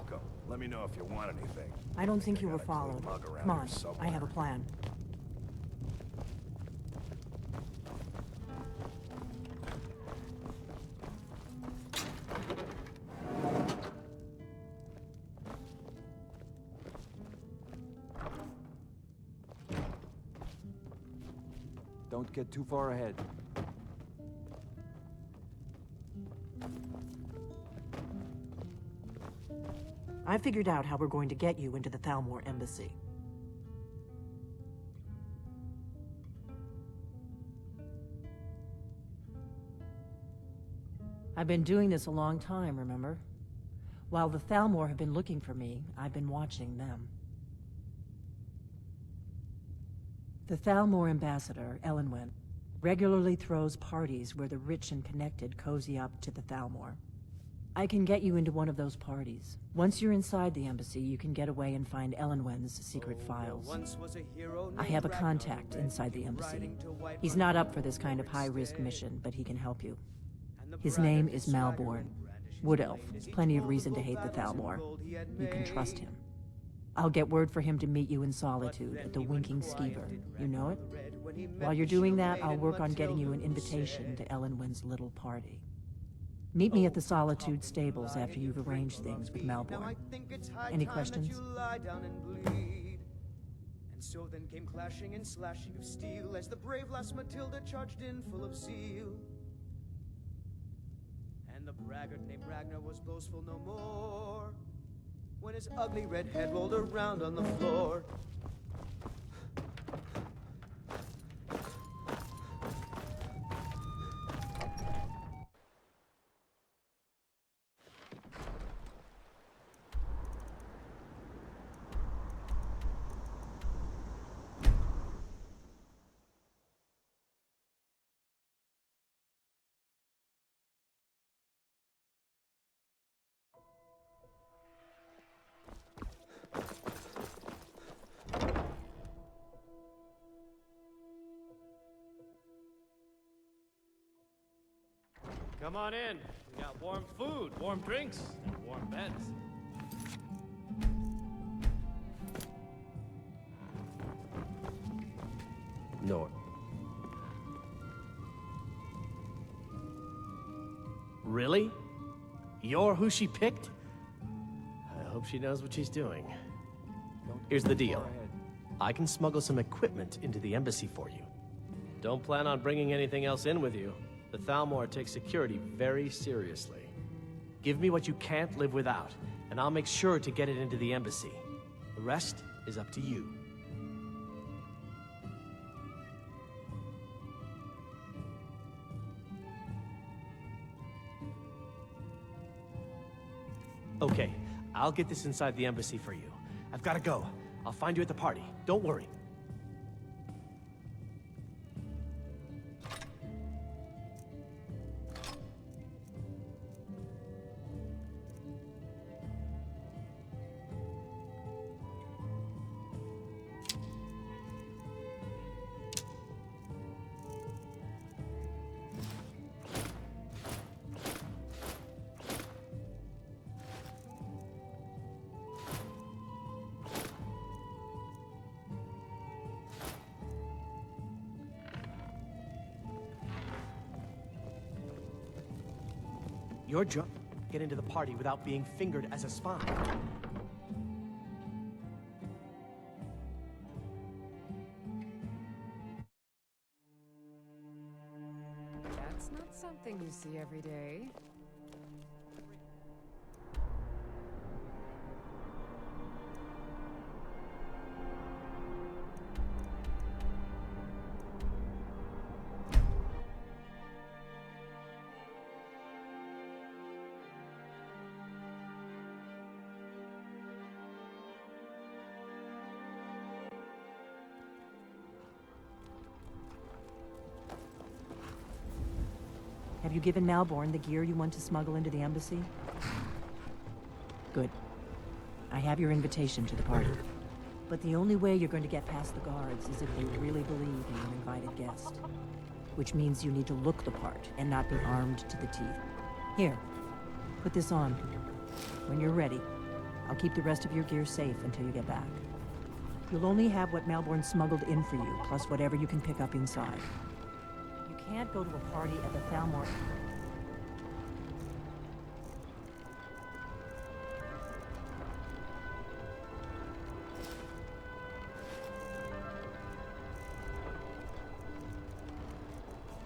welcome. Let me know if you want anything. I don't think you were got a clue followed. mug around Come on, here I have a somewhere. plan. Don't get too far ahead. I figured out how we're going to get you into the Thalmor embassy. I've been doing this a long time, remember? While the Thalmor have been looking for me, I've been watching them. The Thalmor ambassador, Elenwen, regularly throws parties where the rich and connected cozy up to the Thalmor. I can get you into one of those parties. Once you're inside the embassy, you can get away and find Elenwen's secret files. I have a contact inside the embassy. He's not up for this kind of high-risk mission, but he can help you. His name is Malborn. Wood Elf. Plenty of reason to hate the Thalmor. You can trust him. I'll get word for him to meet you in Solitude at the Winking Skeever. You know it? While you're doing that, I'll work on getting you an invitation to Elenwen's little party. Meet me at the Solitude stables after you've arranged things with Malborn. Any questions? And so then came clashing and slashing of steel as the brave lass Matilda charged in full of zeal. And the braggart named Ragnar was boastful no more when his ugly red head rolled around on the floor. Come on in. We got warm food, warm drinks, and warm beds. No. Really? You're who she picked? I hope she knows what she's doing. Here's the deal. I can smuggle some equipment into the embassy for you. Don't plan on bringing anything else in with you. The Thalmor takes security very seriously. Give me what you can't live without, and I'll make sure to get it into the embassy. The rest is up to you. Okay, I'll get this inside the embassy for you. I've gotta go. I'll find you at the party. Don't worry. Your job is to get into the party without being fingered as a spy. That's not something you see every day. Have you given Malborn the gear you want to smuggle into the embassy? Good. I have your invitation to the party. But the only way you're going to get past the guards is if they really believe you're an invited guest. Which means you need to look the part and not be armed to the teeth. Here, put this on. When you're ready, I'll keep the rest of your gear safe until you get back. You'll only have what Malborn smuggled in for you, plus whatever you can pick up inside. You can't go to a party at the Thalmor.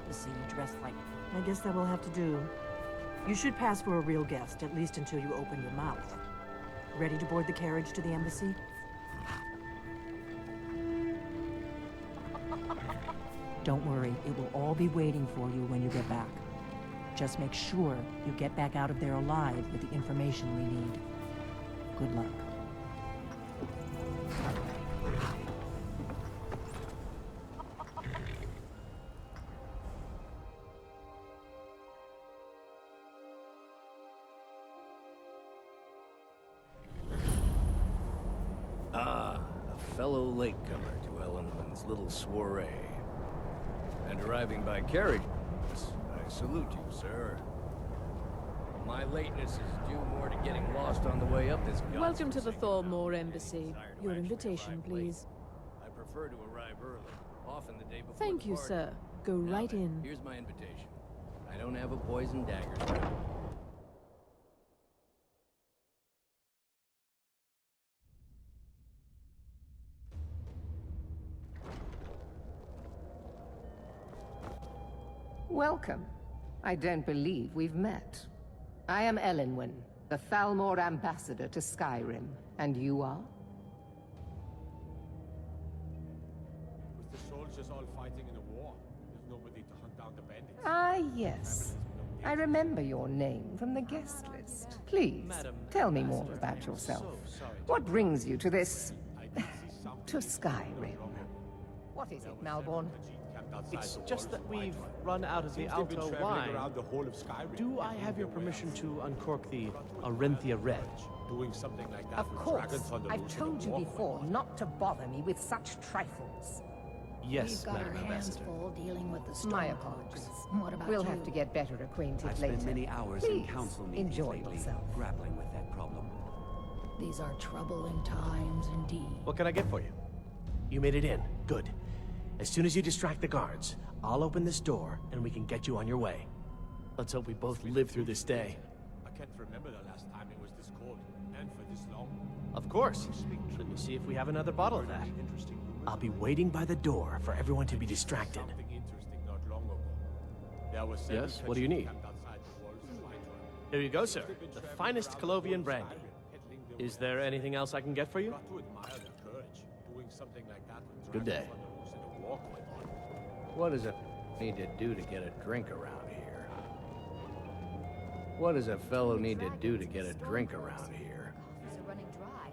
To see you dressed like... I guess that will have to do. You should pass for a real guest, at least until you open your mouth. Ready to board the carriage to the embassy? Don't worry, it will all be waiting for you when you get back. Just make sure you get back out of there alive with the information we need. Good luck. Ah, a fellow latecomer to Ellenman's little soiree. And arriving by carriage, I salute you, sir. My lateness is due more to getting lost on the way up this Welcome to the godforsaken Thalmor mountain. Embassy. Desire to Your actually invitation, arrive late. please. I prefer to arrive early, often the day before Thank the you, party. sir. Go Now right then, in. Here's my invitation. I don't have a poison dagger. Welcome. I don't believe we've met. I am Elenwen, the Thalmor ambassador to Skyrim. And you are? With the soldiers all fighting in a war, there's nobody to hunt down the bandits. Ah, yes. I remember your name from the guest list. Please, tell me more about yourself. What brings you to this... to Skyrim? What is it, Malborn? It's just that we've run out of the Alto wine. Do I have your permission to uncork the Arinthia Red? Doing something like that Of with course. dragons on the I've loose in told a you war before fight. not to bother me with such trifles. Yes, We've got our Madam hands Ambassador. full dealing with the My Stormcloaks. apologies. What about We'll you? have to get better acquainted I've later. spent many hours Please, in council meetings enjoy lately, yourself. grappling with that problem. These are troubling times indeed. What can I get for you? You made it in. Good. As soon as you distract the guards, I'll open this door and we can get you on your way. Let's hope we both live through this day. I can't remember the last time it was this cold, and for this long. Of course. Let me see if we have another bottle of that. I'll be waiting by the door for everyone to be distracted. Something interesting not long ago. There was Yes, what do you need? Here you go, sir. The finest Colovian brandy. Is there anything else I can get for you? Got to admire their courage, doing something like that with Good day. dragons on the loose in a war fight. What does it need to do to get a drink around here? What does a fellow need to do to get a drink around here? Coffees are running dry.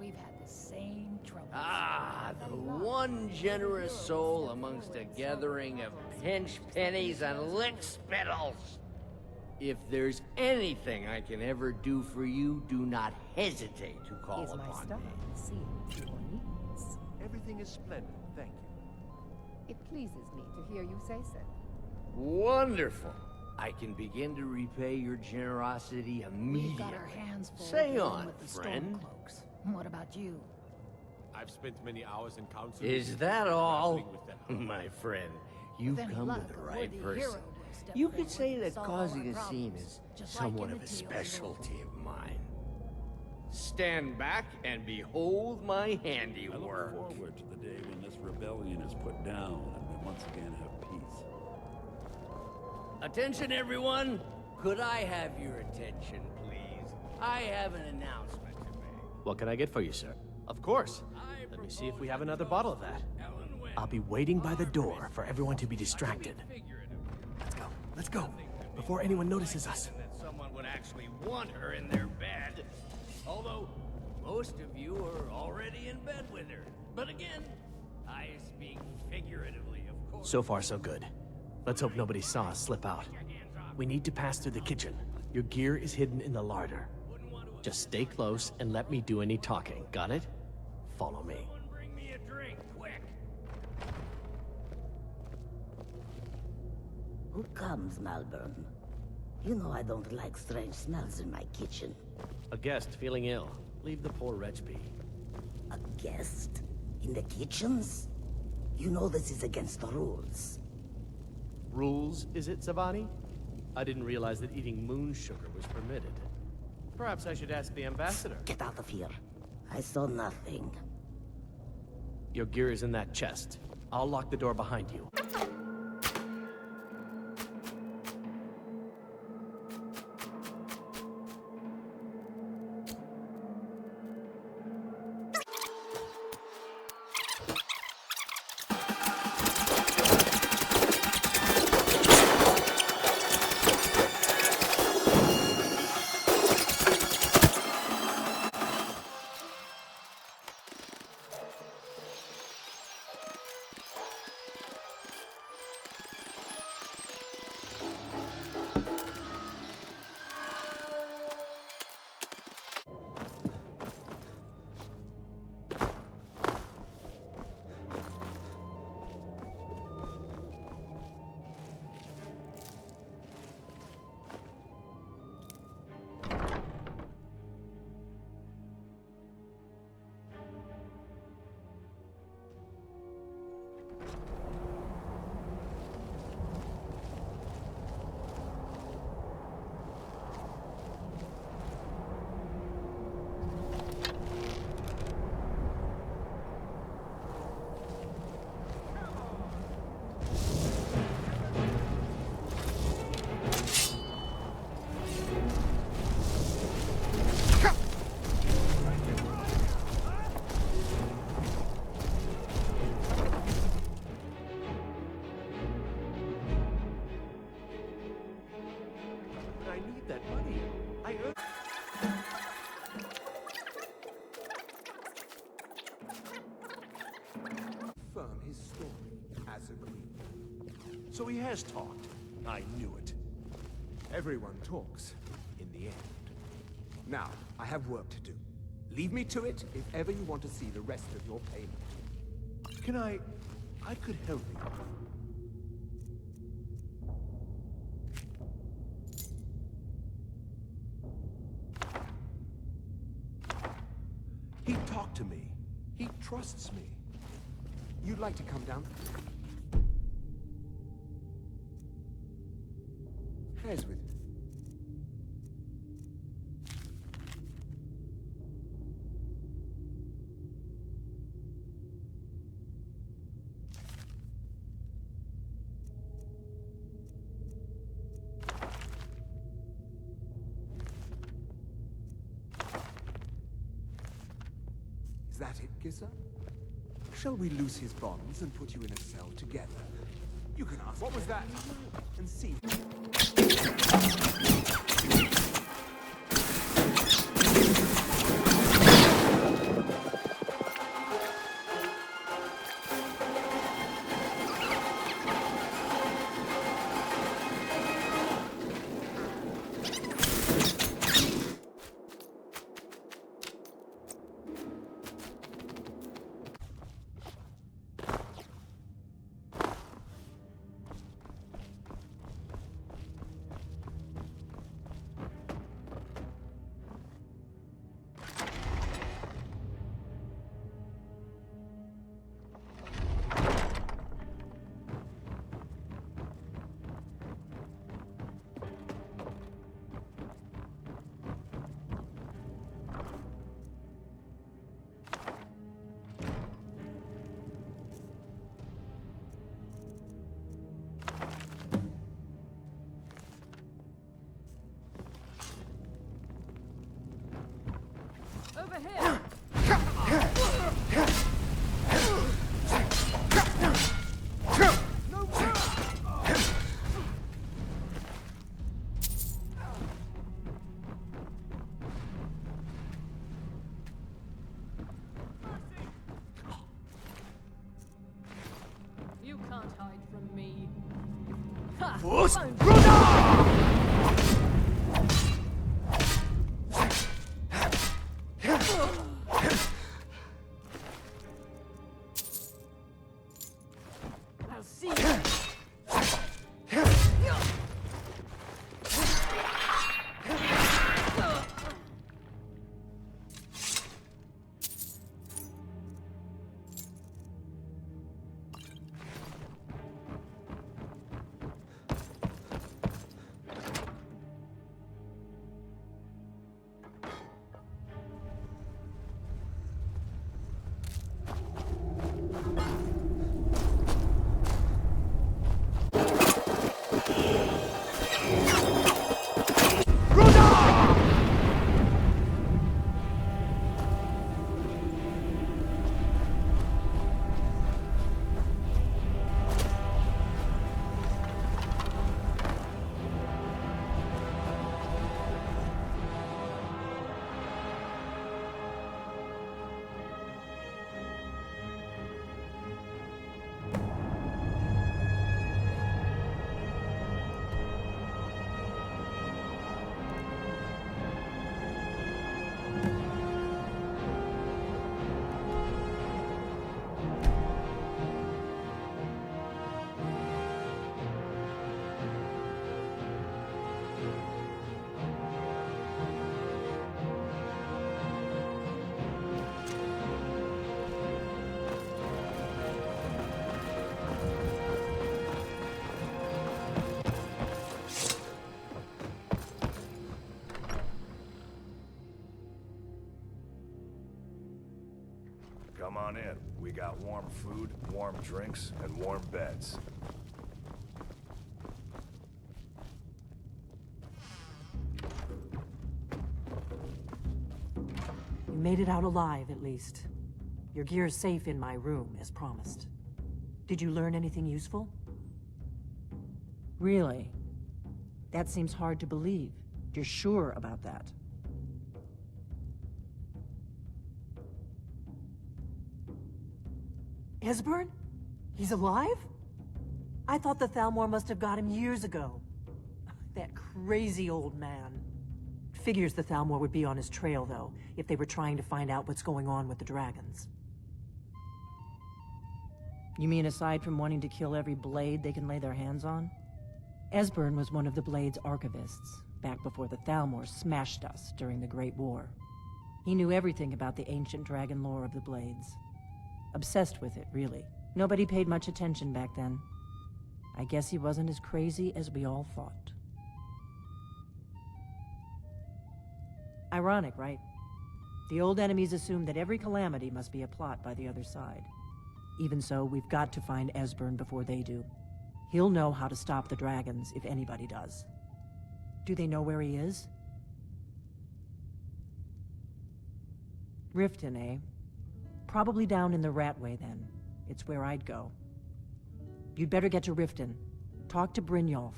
We've had the same trouble. Ah, the one generous soul amongst a gathering of pinch pennies and lick spittles. If there's anything I can ever do for you, do not hesitate to call Is my upon star me. seeing to your needs? Everything is splendid, thank you. It pleases me to hear you say so. Wonderful. I can begin to repay your generosity We've immediately. got our hands full Say dealing on, with the friend. Stormcloaks. What about you? I've spent many hours in council. Is meetings that all? grappling with them. My friend, you've With any come luck, to the a right worthy person. hero will step You could forward say and that solve all causing our a scene problems, is just like somewhat in of the a tales of specialty old. of mine. Stand back and behold my I look handiwork. forward to the day when this rebellion is put down and we once again have peace. Attention, everyone! Could I have your attention, please? I have an announcement to make. What can I get for you, sir? Of course. Let me see if we have another bottle of that. I'll be waiting by the door for everyone to be distracted. Let's go. Let's go. Before anyone notices us. That someone would actually want her in their bed. Although, most of you are already in bed with her. But again, I speak figuratively, of course. So far, so good. Let's hope nobody saw us slip out. We need to pass through the kitchen. Your gear is hidden in the larder. Just stay close and let me do any talking. Got it? Follow me. Someone bring me a drink, quick! Who comes, Malborn? You know I don't like strange smells in my kitchen. A guest feeling ill. Leave the poor wretch be. A guest? In the kitchens? You know this is against the rules. Rules, is it, Savani? I didn't realize that eating moon sugar was permitted. Perhaps I should ask the ambassador. Get out of here. I saw nothing. Your gear is in that chest. I'll lock the door behind you. His story, as agreed. So he has talked. I knew it. Everyone talks, in the end. Now, I have work to do. Leave me to it if ever you want to see the rest of your payment. Can I could help you. He talked to me. He trusts me. You'd like to come down? As with Is that it, Gissa? Shall we loose his bonds and put you in a cell together? You can ask. What was that? And see. Over here! You can't hide from me. I'll see you. Come on in. We got warm food, warm drinks, and warm beds. You made it out alive, at least. Your gear's safe in my room, as promised. Did you learn anything useful? Really? That seems hard to believe. You're sure about that? Esbern? He's alive? I thought the Thalmor must have got him years ago. That crazy old man. Figures the Thalmor would be on his trail, though, if they were trying to find out what's going on with the dragons. You mean aside from wanting to kill every blade they can lay their hands on? Esbern was one of the Blade's archivists, back before the Thalmor smashed us during the Great War. He knew everything about the ancient dragon lore of the Blades. Obsessed with it, really. Nobody paid much attention back then. I guess he wasn't as crazy as we all thought. Ironic, right? The old enemies assumed that every calamity must be a plot by the other side. Even so, we've got to find Esbern before they do. He'll know how to stop the dragons, if anybody does. Do they know where he is? Riften, eh? Probably down in the Ratway, then. It's where I'd go. You'd better get to Riften. Talk to Brynjolf.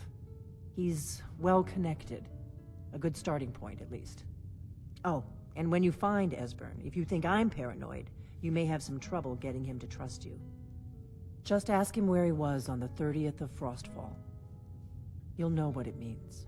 He's well-connected. A good starting point, at least. Oh, and when you find Esbern, if you think I'm paranoid, you may have some trouble getting him to trust you. Just ask him where he was on the 30th of Frostfall. You'll know what it means.